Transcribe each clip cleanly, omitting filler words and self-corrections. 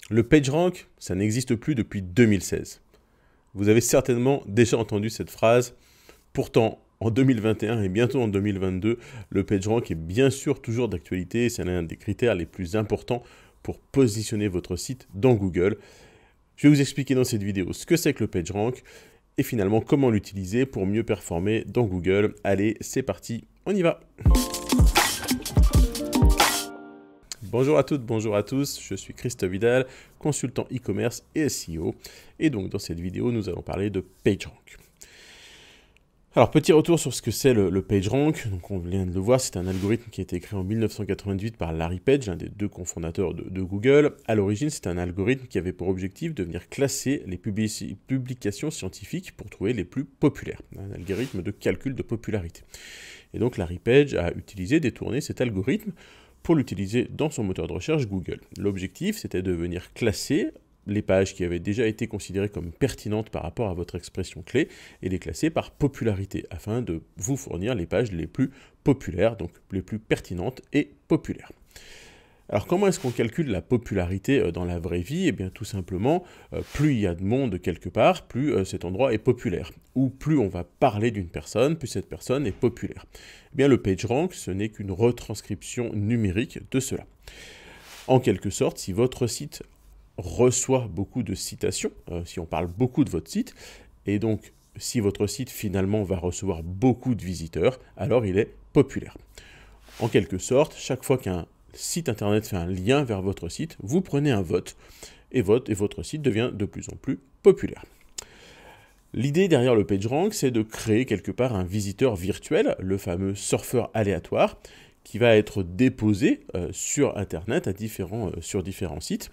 Le PageRank, ça n'existe plus depuis 2016. Vous avez certainement déjà entendu cette phrase. Pourtant, en 2021 et bientôt en 2022, le PageRank est bien sûr toujours d'actualité et c'est l'un des critères les plus importants pour positionner votre site dans Google. Je vais vous expliquer dans cette vidéo ce que c'est que le PageRank et finalement comment l'utiliser pour mieux performer dans Google. Allez, c'est parti, on y va! Bonjour à toutes, bonjour à tous, je suis Christophe Vidal, consultant e-commerce et SEO. Et donc dans cette vidéo, nous allons parler de PageRank. Alors petit retour sur ce que c'est le PageRank. Donc on vient de le voir, c'est un algorithme qui a été créé en 1998 par Larry Page, l'un des deux cofondateurs de Google. À l'origine, c'est un algorithme qui avait pour objectif de venir classer les publications scientifiques pour trouver les plus populaires. Un algorithme de calcul de popularité. Et donc Larry Page a détourné cet algorithme pour l'utiliser dans son moteur de recherche Google. L'objectif, c'était de venir classer les pages qui avaient déjà été considérées comme pertinentes par rapport à votre expression clé et les classer par popularité afin de vous fournir les pages les plus populaires, donc les plus pertinentes et populaires. Alors comment est-ce qu'on calcule la popularité dans la vraie vie? Eh bien tout simplement, plus il y a de monde quelque part, plus cet endroit est populaire. Ou plus on va parler d'une personne, plus cette personne est populaire. Eh bien le PageRank, ce n'est qu'une retranscription numérique de cela. En quelque sorte, si votre site reçoit beaucoup de citations, si on parle beaucoup de votre site, et donc si votre site finalement va recevoir beaucoup de visiteurs, alors il est populaire. En quelque sorte, chaque fois qu'un site internet fait un lien vers votre site, vous prenez un vote, et votre site devient de plus en plus populaire. L'idée derrière le PageRank, c'est de créer quelque part un visiteur virtuel, le fameux surfeur aléatoire, qui va être déposé sur internet sur différents sites,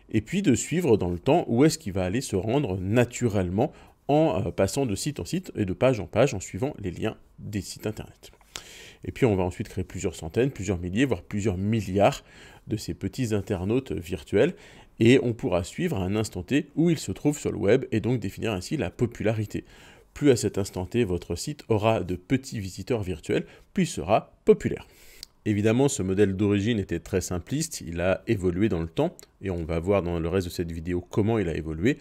et puis de suivre dans le temps où est-ce qu'il va aller se rendre naturellement en passant de site en site et de page en page en suivant les liens des sites internet. Et puis on va ensuite créer plusieurs centaines, plusieurs milliers, voire plusieurs milliards de ces petits internautes virtuels et on pourra suivre à un instant T où ils se trouvent sur le web et donc définir ainsi la popularité. Plus à cet instant T votre site aura de petits visiteurs virtuels, plus il sera populaire. Évidemment, ce modèle d'origine était très simpliste, il a évolué dans le temps et on va voir dans le reste de cette vidéo comment il a évolué.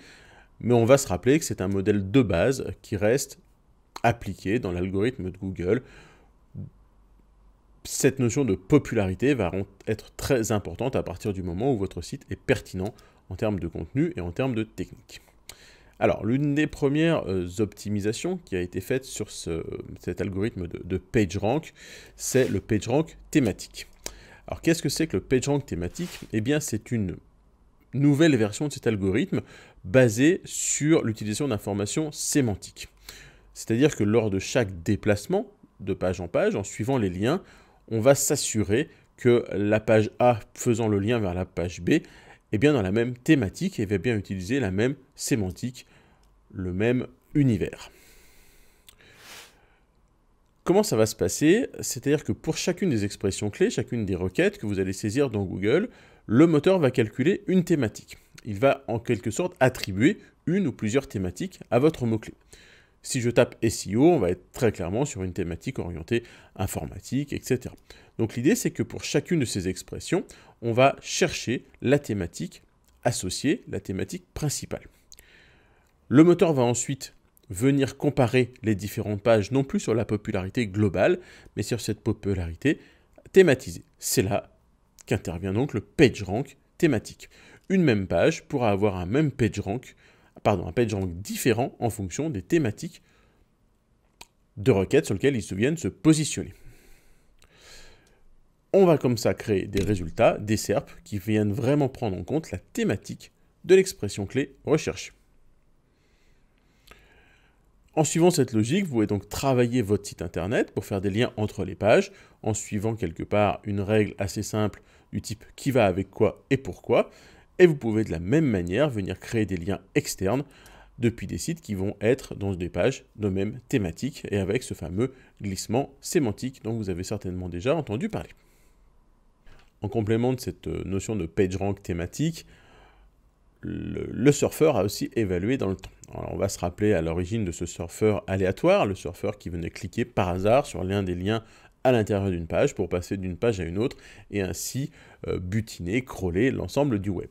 Mais on va se rappeler que c'est un modèle de base qui reste appliqué dans l'algorithme de Google. Cette notion de popularité va être très importante à partir du moment où votre site est pertinent en termes de contenu et en termes de technique. Alors, l'une des premières optimisations qui a été faite sur cet algorithme de PageRank, c'est le PageRank thématique. Alors, qu'est-ce que c'est que le PageRank thématique? Eh bien, c'est une nouvelle version de cet algorithme basée sur l'utilisation d'informations sémantiques. C'est-à-dire que lors de chaque déplacement de page en page, en suivant les liens, on va s'assurer que la page A faisant le lien vers la page B est bien dans la même thématique et va bien utiliser la même sémantique, le même univers. Comment ça va se passer? C'est-à-dire que pour chacune des expressions clés, chacune des requêtes que vous allez saisir dans Google, le moteur va calculer une thématique. Il va en quelque sorte attribuer une ou plusieurs thématiques à votre mot-clé. Si je tape SEO, on va être très clairement sur une thématique orientée informatique, etc. Donc l'idée, c'est que pour chacune de ces expressions, on va chercher la thématique associée, la thématique principale. Le moteur va ensuite venir comparer les différentes pages, non plus sur la popularité globale, mais sur cette popularité thématisée. C'est là qu'intervient donc le PageRank thématique. Une même page pourra avoir un PageRank différent en fonction des thématiques de requêtes sur lesquelles ils viennent se positionner. On va comme ça créer des résultats, des SERP, qui viennent vraiment prendre en compte la thématique de l'expression clé recherchée. En suivant cette logique, vous pouvez donc travailler votre site internet pour faire des liens entre les pages, en suivant quelque part une règle assez simple du type qui va avec quoi et pourquoi. Et vous pouvez de la même manière venir créer des liens externes depuis des sites qui vont être dans des pages de même thématique et avec ce fameux glissement sémantique dont vous avez certainement déjà entendu parler. En complément de cette notion de PageRank thématique, le surfeur a aussi évalué dans le temps. Alors on va se rappeler à l'origine de ce surfeur aléatoire, le surfeur qui venait cliquer par hasard sur l'un des liens à l'intérieur d'une page pour passer d'une page à une autre et ainsi butiner, crawler l'ensemble du web.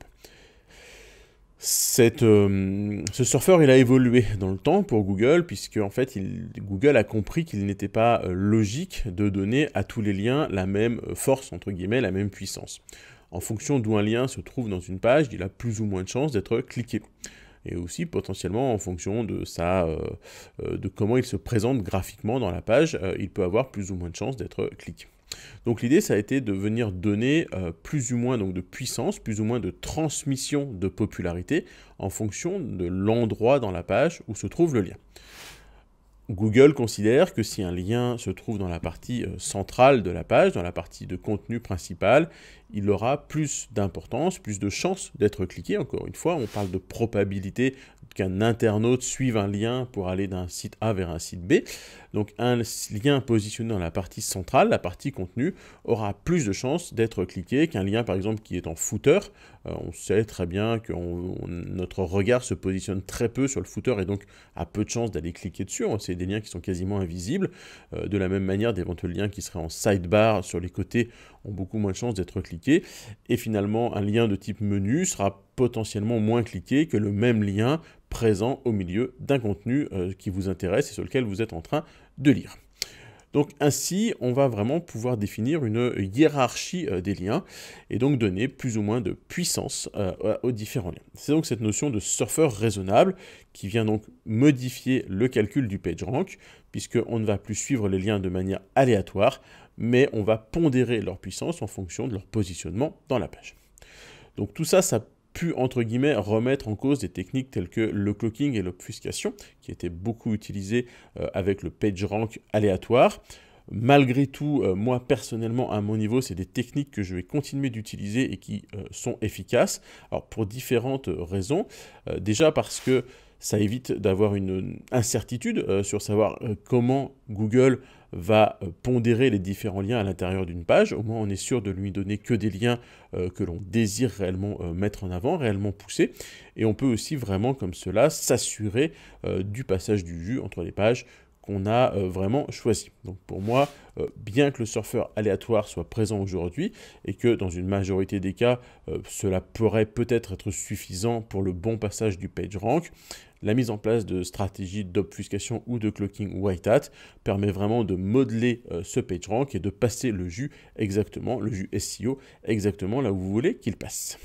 Ce surfeur, il a évolué dans le temps pour Google, puisque en fait, Google a compris qu'il n'était pas logique de donner à tous les liens la même force, entre guillemets, la même puissance. En fonction d'où un lien se trouve dans une page, il a plus ou moins de chances d'être cliqué. Et aussi potentiellement en fonction de de comment il se présente graphiquement dans la page, il peut avoir plus ou moins de chances d'être cliqué. Donc l'idée, ça a été de venir donner plus ou moins donc, de puissance, plus ou moins de transmission de popularité en fonction de l'endroit dans la page où se trouve le lien. Google considère que si un lien se trouve dans la partie centrale de la page, dans la partie de contenu principal, il aura plus d'importance, plus de chances d'être cliqué. Encore une fois, on parle de probabilité qu'un internaute suive un lien pour aller d'un site A vers un site B. Donc un lien positionné dans la partie centrale, la partie contenu, aura plus de chances d'être cliqué qu'un lien par exemple qui est en footer. On sait très bien que notre regard se positionne très peu sur le footer et donc a peu de chances d'aller cliquer dessus. C'est des liens qui sont quasiment invisibles. De la même manière, d'éventuels liens qui seraient en sidebar sur les côtés ont beaucoup moins de chances d'être cliqués. Et finalement, un lien de type menu sera potentiellement moins cliqué que le même lien présent au milieu d'un contenu qui vous intéresse et sur lequel vous êtes en train de lire. Donc ainsi, on va vraiment pouvoir définir une hiérarchie des liens et donc donner plus ou moins de puissance aux différents liens. C'est donc cette notion de surfeur raisonnable qui vient donc modifier le calcul du PageRank, puisqu'on ne va plus suivre les liens de manière aléatoire, mais on va pondérer leur puissance en fonction de leur positionnement dans la page. Donc tout ça, ça pu, entre guillemets, remettre en cause des techniques telles que le cloaking et l'obfuscation, qui étaient beaucoup utilisées avec le PageRank aléatoire. Malgré tout, moi personnellement, à mon niveau, c'est des techniques que je vais continuer d'utiliser et qui sont efficaces. Alors pour différentes raisons. Déjà parce que ça évite d'avoir une incertitude sur savoir comment Google va pondérer les différents liens à l'intérieur d'une page. Au moins, on est sûr de lui donner que des liens que l'on désire réellement mettre en avant, réellement pousser. Et on peut aussi vraiment, comme cela, s'assurer du passage du jus entre les pages qu'on a vraiment choisi. Donc pour moi, bien que le surfeur aléatoire soit présent aujourd'hui et que dans une majorité des cas, cela pourrait peut-être être suffisant pour le bon passage du PageRank, la mise en place de stratégies d'obfuscation ou de cloaking white hat permet vraiment de modeler ce PageRank et de passer le jus exactement, le jus SEO, exactement là où vous voulez qu'il passe.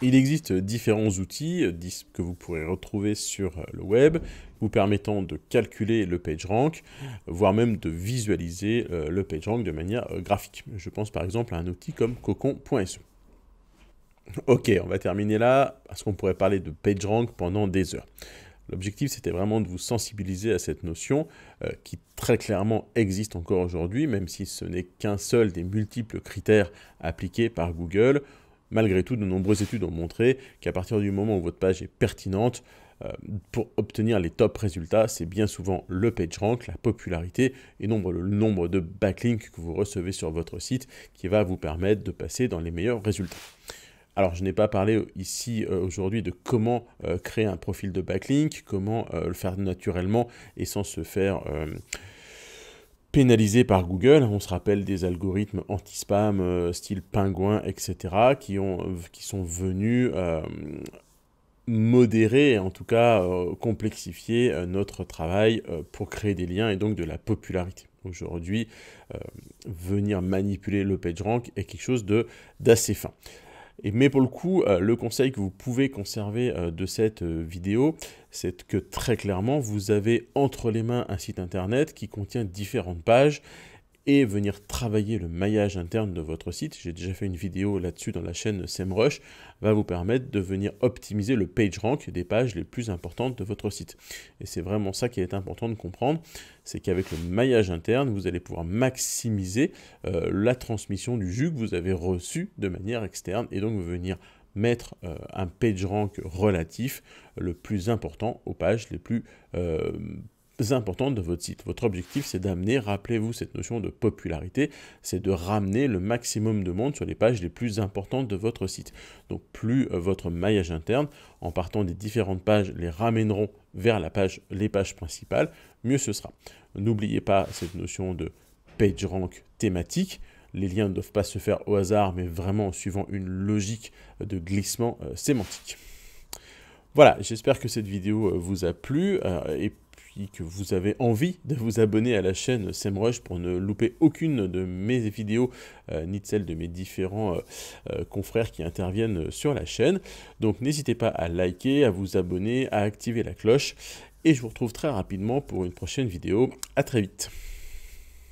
Il existe différents outils que vous pourrez retrouver sur le web, vous permettant de calculer le PageRank, voire même de visualiser le PageRank de manière graphique. Je pense par exemple à un outil comme cocon.se. Ok, on va terminer là, parce qu'on pourrait parler de PageRank pendant des heures. L'objectif, c'était vraiment de vous sensibiliser à cette notion qui très clairement existe encore aujourd'hui, même si ce n'est qu'un seul des multiples critères appliqués par Google. Malgré tout, de nombreuses études ont montré qu'à partir du moment où votre page est pertinente, pour obtenir les top résultats, c'est bien souvent le PageRank, la popularité et le nombre de backlinks que vous recevez sur votre site qui va vous permettre de passer dans les meilleurs résultats. Alors, je n'ai pas parlé ici aujourd'hui de comment créer un profil de backlink, comment le faire naturellement et sans se faire pénalisé par Google. On se rappelle des algorithmes anti-spam style pingouin, etc. qui sont venus modérer, en tout cas complexifier notre travail pour créer des liens et donc de la popularité. Aujourd'hui, venir manipuler le PageRank est quelque chose d'assez fin. Mais pour le coup, le conseil que vous pouvez conserver de cette vidéo, c'est que très clairement, vous avez entre les mains un site internet qui contient différentes pages et venir travailler le maillage interne de votre site, j'ai déjà fait une vidéo là-dessus dans la chaîne SEMrush, va vous permettre de venir optimiser le PageRank des pages les plus importantes de votre site. Et c'est vraiment ça qui est important de comprendre, c'est qu'avec le maillage interne, vous allez pouvoir maximiser la transmission du jus que vous avez reçu de manière externe et donc venir mettre un PageRank relatif le plus important aux pages les plus importante de votre site. Votre objectif, c'est d'amener, rappelez-vous cette notion de popularité, c'est de ramener le maximum de monde sur les pages les plus importantes de votre site. Donc plus votre maillage interne, en partant des différentes pages, les ramèneront vers les pages principales, mieux ce sera. N'oubliez pas cette notion de PageRank thématique. Les liens ne doivent pas se faire au hasard, mais vraiment en suivant une logique de glissement sémantique. Voilà, j'espère que cette vidéo vous a plu et puis que vous avez envie de vous abonner à la chaîne SEMrush pour ne louper aucune de mes vidéos ni de celles de mes différents confrères qui interviennent sur la chaîne. Donc n'hésitez pas à liker, à vous abonner, à activer la cloche et je vous retrouve très rapidement pour une prochaine vidéo. À très vite.